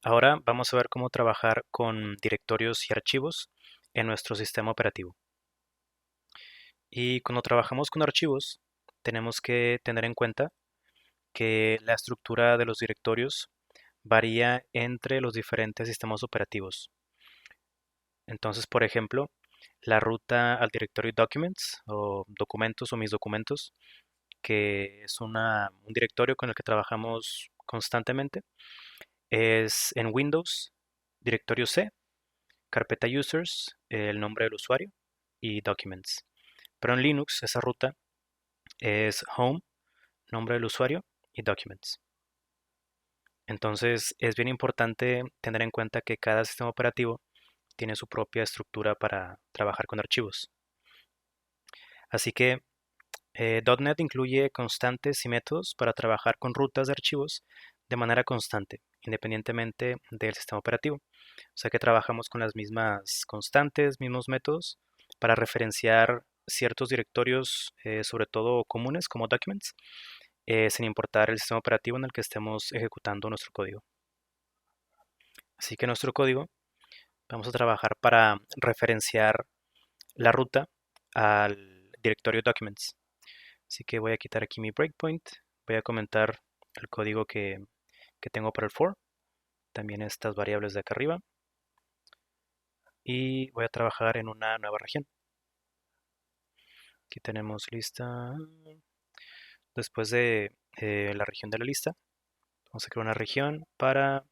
Ahora vamos a ver cómo trabajar con directorios y archivos en nuestro sistema operativo. Y cuando trabajamos con archivos, tenemos que tener en cuenta que la estructura de los directorios varía entre los diferentes sistemas operativos. Entonces, por ejemplo, la ruta al directorio Documents o documentos o mis documentos, que es un directorio con el que trabajamos constantemente, es en Windows, directorio C, carpeta Users, el nombre del usuario y Documents. Pero en Linux esa ruta es Home, nombre del usuario y Documents. Entonces es bien importante tener en cuenta que cada sistema operativo tiene su propia estructura para trabajar con archivos. Así que .NET incluye constantes y métodos para trabajar con rutas de archivos de manera constante, independientemente del sistema operativo. O sea que trabajamos con las mismas constantes, mismos métodos para referenciar ciertos directorios, sobre todo comunes como documents, sin importar el sistema operativo en el que estemos ejecutando nuestro código. Así que nuestro código vamos a trabajar para referenciar la ruta al directorio documents. Así que voy a quitar aquí mi breakpoint, voy a comentar el código que tengo para el for, también estas variables de acá arriba, y voy a trabajar en una nueva región. Aquí tenemos lista. Después de la región de la lista, vamos a crear una región para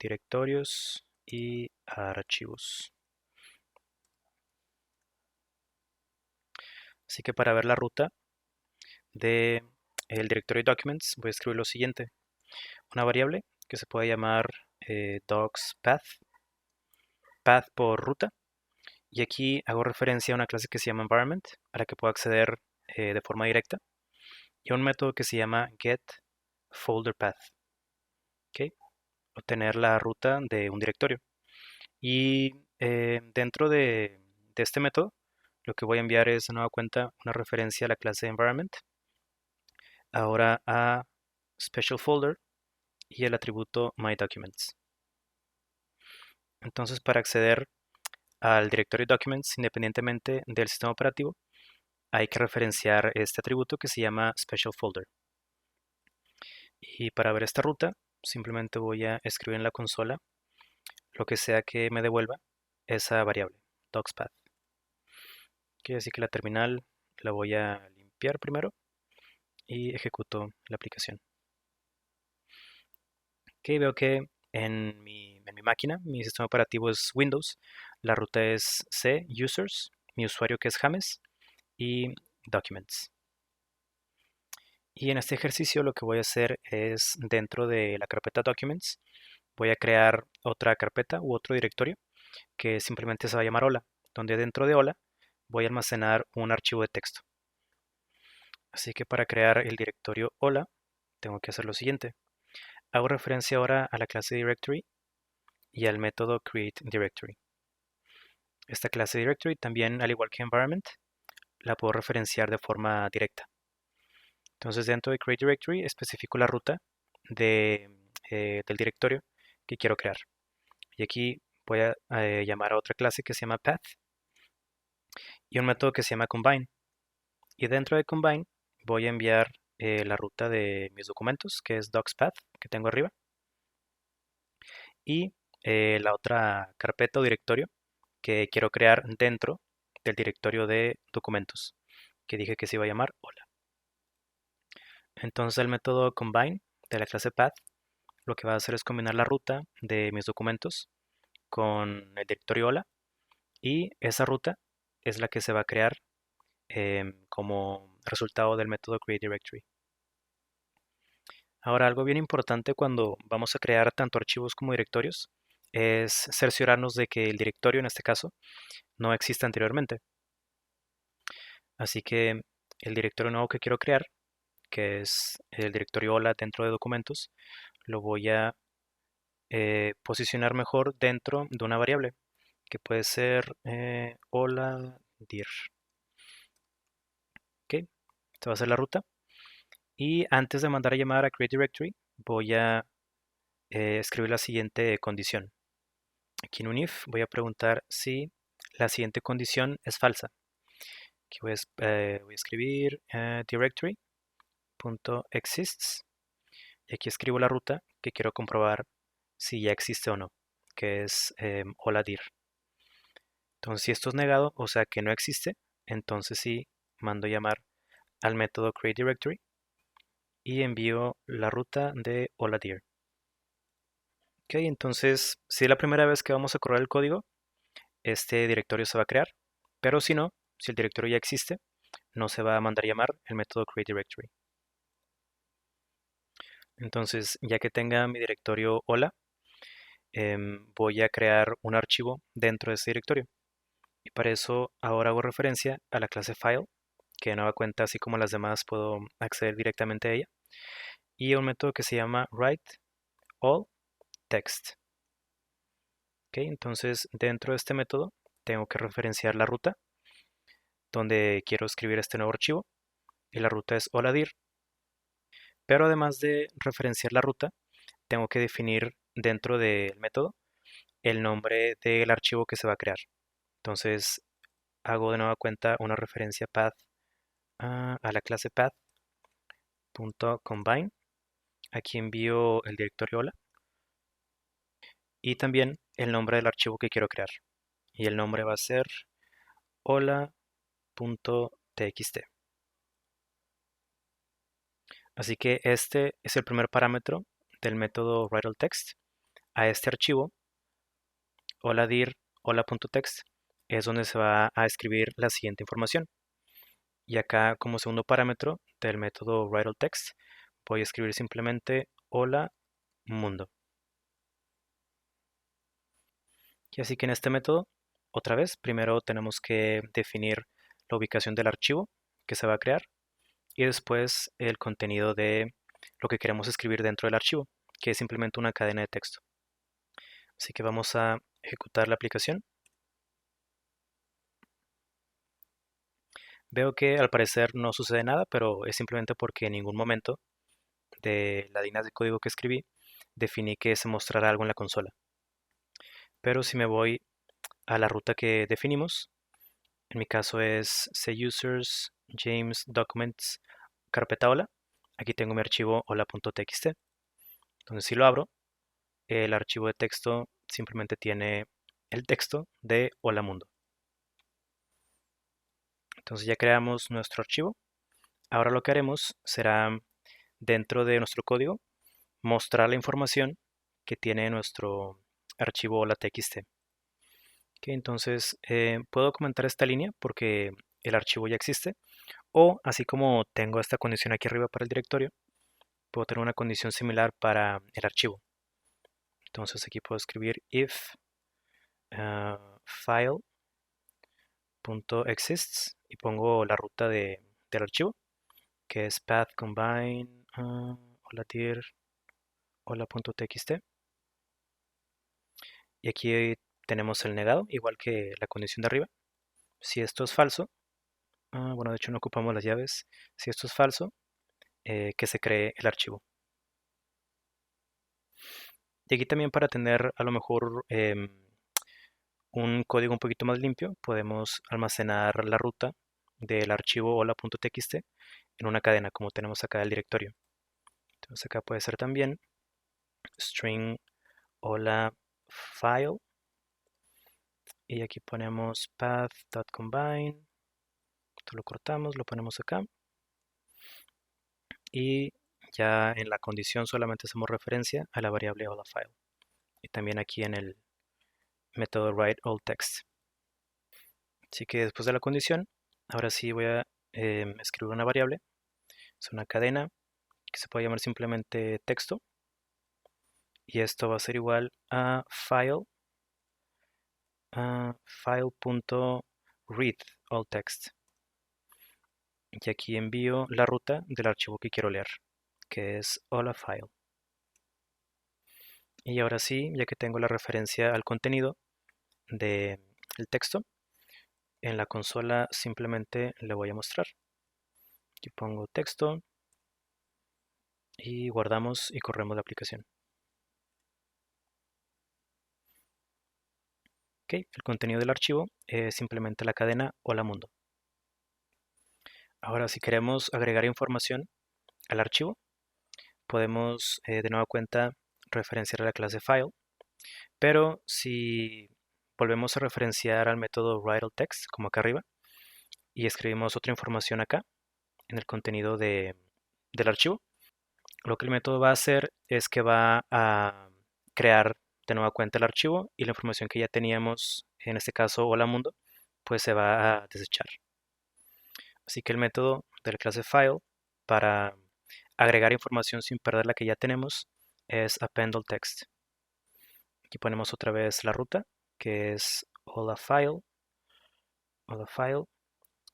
directorios y archivos. Así que para ver la ruta de el directorio documents voy a escribir lo siguiente: una variable que se puede llamar docsPath, path por ruta, y aquí hago referencia a una clase que se llama environment, a la que puedo acceder de forma directa, y a un método que se llama getFolderPath, ¿ok? Obtener la ruta de un directorio. Y dentro de este método, lo que voy a enviar es de nueva cuenta una referencia a la clase environment, ahora a special folder y el atributo myDocuments. Entonces, para acceder al directorio documents independientemente del sistema operativo, hay que referenciar este atributo que se llama special folder. Y para ver esta ruta, simplemente voy a escribir en la consola lo que sea que me devuelva esa variable, docsPath. Quiere decir que la terminal la voy a limpiar primero y ejecuto la aplicación. Ok, veo que en mi máquina, mi sistema operativo es Windows, la ruta es C, Users, mi usuario que es James y Documents. Y en este ejercicio lo que voy a hacer es, dentro de la carpeta Documents, voy a crear otra carpeta u otro directorio que simplemente se va a llamar Hola, donde dentro de Hola voy a almacenar un archivo de texto. Así que para crear el directorio Hola, tengo que hacer lo siguiente. Hago referencia ahora a la clase Directory y al método createDirectory. Esta clase Directory también, al igual que Environment, la puedo referenciar de forma directa. Entonces dentro de createDirectory especifico la ruta del directorio que quiero crear. Y aquí voy a llamar a otra clase que se llama Path y un método que se llama Combine. Y dentro de Combine voy a enviar la ruta de mis documentos, que es docsPath, que tengo arriba, y la otra carpeta o directorio que quiero crear dentro del directorio de documentos, que dije que se iba a llamar hola. Entonces el método combine de la clase path lo que va a hacer es combinar la ruta de mis documentos con el directorio hola, y esa ruta es la que se va a crear como resultado del método createDirectory. Ahora, algo bien importante cuando vamos a crear tanto archivos como directorios es cerciorarnos de que el directorio, en este caso, no exista anteriormente. Así que el directorio nuevo que quiero crear, que es el directorio hola dentro de documentos, lo voy a posicionar mejor dentro de una variable que puede ser hola dir. Ok, esta va a ser la ruta. Y antes de mandar a llamar a createDirectory, voy a escribir la siguiente condición. Aquí en un if voy a preguntar si la siguiente condición es falsa. Aquí voy a escribir directory.exists y aquí escribo la ruta que quiero comprobar si ya existe o no, que es hola dir. Entonces, si esto es negado, o sea que no existe, entonces sí mando llamar al método createDirectory y envío la ruta de hola dir. Ok, entonces, si es la primera vez que vamos a correr el código, este directorio se va a crear, pero si no, si el directorio ya existe, no se va a mandar llamar el método createDirectory. Entonces, ya que tenga mi directorio hola, voy a crear un archivo dentro de ese directorio. Y para eso ahora hago referencia a la clase file, que de nueva cuenta, así como las demás, puedo acceder directamente a ella, y a un método que se llama writeAllText. Ok, entonces dentro de este método tengo que referenciar la ruta donde quiero escribir este nuevo archivo, y la ruta es holadir. Pero además de referenciar la ruta, tengo que definir dentro del método el nombre del archivo que se va a crear. Entonces hago de nueva cuenta una referencia path a la clase path.combine. Aquí envío el directorio hola y también el nombre del archivo que quiero crear. Y el nombre va a ser hola.txt. Así que este es el primer parámetro del método writeAllText. A este archivo, holadir hola.text, es donde se va a escribir la siguiente información. Y acá, como segundo parámetro del método writeAllText, voy a escribir simplemente hola mundo. Y así que en este método, otra vez, primero tenemos que definir la ubicación del archivo que se va a crear y después el contenido de lo que queremos escribir dentro del archivo, que es simplemente una cadena de texto. Así que vamos a ejecutar la aplicación. Veo que al parecer no sucede nada, pero es simplemente porque en ningún momento de las líneas de código que escribí definí que se mostrara algo en la consola. Pero si me voy a la ruta que definimos, en mi caso es users james documents carpeta hola. Aquí tengo mi archivo hola.txt. Entonces si lo abro, el archivo de texto simplemente tiene el texto de hola mundo. Entonces ya creamos nuestro archivo. Ahora lo que haremos será dentro de nuestro código mostrar la información que tiene nuestro archivo hola.txt. Ok, entonces puedo comentar esta línea porque el archivo ya existe, o así como tengo esta condición aquí arriba para el directorio, puedo tener una condición similar para el archivo. Entonces aquí puedo escribir if file.exists y pongo la ruta del archivo, que es path combine hola.dir hola.txt. Y aquí tenemos el negado, igual que la condición de arriba. Si esto es falso, bueno, de hecho no ocupamos las llaves. Si esto es falso, que se cree el archivo. Y aquí también, para tener a lo mejor un código un poquito más limpio, podemos almacenar la ruta del archivo hola.txt en una cadena, como tenemos acá el directorio. Entonces acá puede ser también string hola file, y aquí ponemos path.combine. Esto lo cortamos, lo ponemos acá, y ya en la condición solamente hacemos referencia a la variable hola file, y también aquí en el método writeAllText. Así que después de la condición, ahora sí voy a escribir una variable. Es una cadena que se puede llamar simplemente texto, y esto va a ser igual a file.readAllText. Y aquí envío la ruta del archivo que quiero leer, que es hola file. Y ahora sí, ya que tengo la referencia al contenido del texto, en la consola simplemente le voy a mostrar. Aquí pongo texto y guardamos y corremos la aplicación. Ok, el contenido del archivo es simplemente la cadena Hola Mundo. Ahora, si queremos agregar información al archivo, podemos de nueva cuenta referenciar a la clase file, pero si volvemos a referenciar al método writeLText, como acá arriba, y escribimos otra información acá, en el contenido del archivo, lo que el método va a hacer es que va a crear de nueva cuenta el archivo y la información que ya teníamos, en este caso hola mundo, pues se va a desechar. Así que el método de la clase file para agregar información sin perder la que ya tenemos es append_text. Aquí ponemos otra vez la ruta, que es hola file,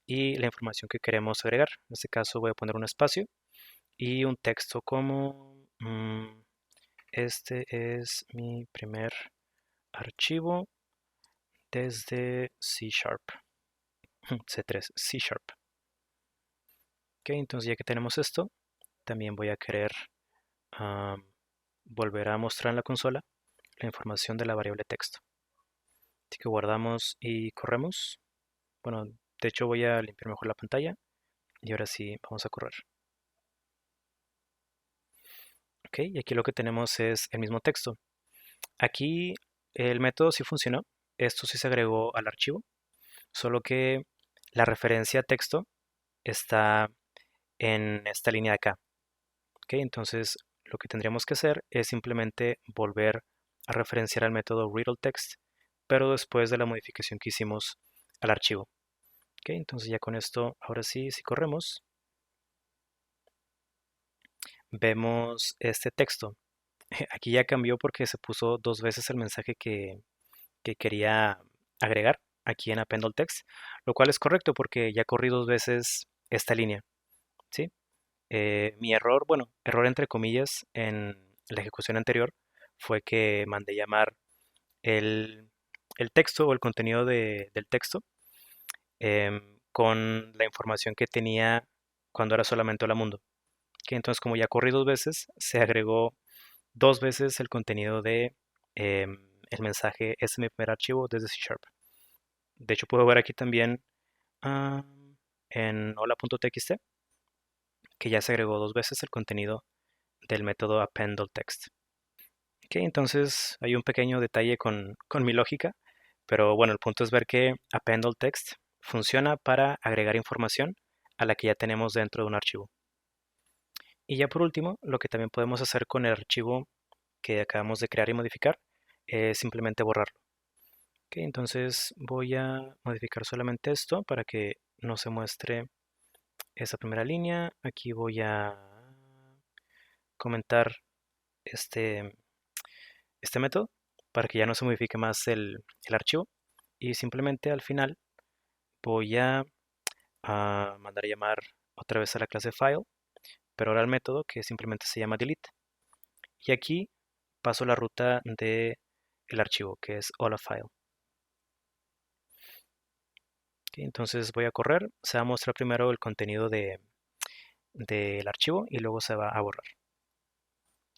y la información que queremos agregar. En este caso voy a poner un espacio y un texto como este es mi primer archivo desde C Sharp, C3, C Sharp. Ok, entonces ya que tenemos esto, también voy a querer volver a mostrar en la consola la información de la variable texto. Así que guardamos y corremos. Bueno, de hecho voy a limpiar mejor la pantalla y ahora sí vamos a correr. Ok, y aquí lo que tenemos es el mismo texto. Aquí el método sí funcionó, esto sí se agregó al archivo, solo que la referencia a texto está en esta línea de acá. Ok, entonces lo que tendríamos que hacer es simplemente volver a referenciar al método readLText, pero después de la modificación que hicimos al archivo. Ok, entonces ya con esto, ahora sí, si corremos, vemos este texto. Aquí ya cambió porque se puso dos veces el mensaje que quería agregar aquí en append_text, lo cual es correcto porque ya corrí dos veces esta línea, ¿sí? Mi error, bueno, error entre comillas en la ejecución anterior fue que mandé llamar el, el texto o el contenido del texto con la información que tenía cuando era solamente Hola Mundo. Que entonces como ya corrí dos veces, se agregó dos veces el contenido de el mensaje "Este es mi primer archivo desde C Sharp". De hecho puedo ver aquí también ah, en hola.txt que ya se agregó dos veces el contenido del método append_text. Ok, entonces hay un pequeño detalle con mi lógica, pero bueno, el punto es ver que append_text funciona para agregar información a la que ya tenemos dentro de un archivo. Y ya por último, lo que también podemos hacer con el archivo que acabamos de crear y modificar es simplemente borrarlo. Ok, entonces voy a modificar solamente esto para que no se muestre esa primera línea. Aquí voy a comentar este, este método para que ya no se modifique más el archivo. Y simplemente al final voy a mandar a llamar otra vez a la clase file, pero ahora al método que simplemente se llama delete. Y aquí paso la ruta de el archivo que es hola file. Ok, entonces voy a correr, se va a mostrar primero el contenido del archivo y luego se va a borrar.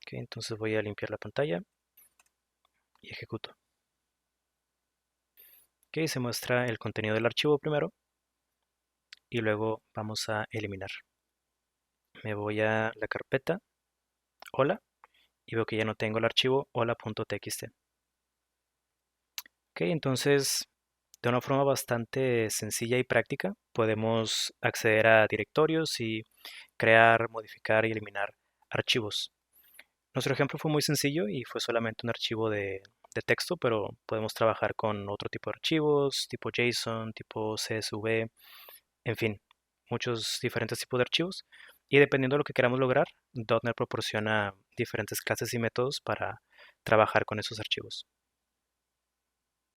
Ok, entonces voy a limpiar la pantalla y ejecuto. Ok, se muestra el contenido del archivo primero y luego vamos a eliminar. Me voy a la carpeta hola y veo que ya no tengo el archivo hola.txt. Ok, entonces de una forma bastante sencilla y práctica podemos acceder a directorios y crear, modificar y eliminar archivos. Nuestro ejemplo fue muy sencillo y fue solamente un archivo de texto, pero podemos trabajar con otro tipo de archivos, tipo JSON, tipo CSV, en fin, muchos diferentes tipos de archivos. Y dependiendo de lo que queramos lograr, .NET proporciona diferentes clases y métodos para trabajar con esos archivos.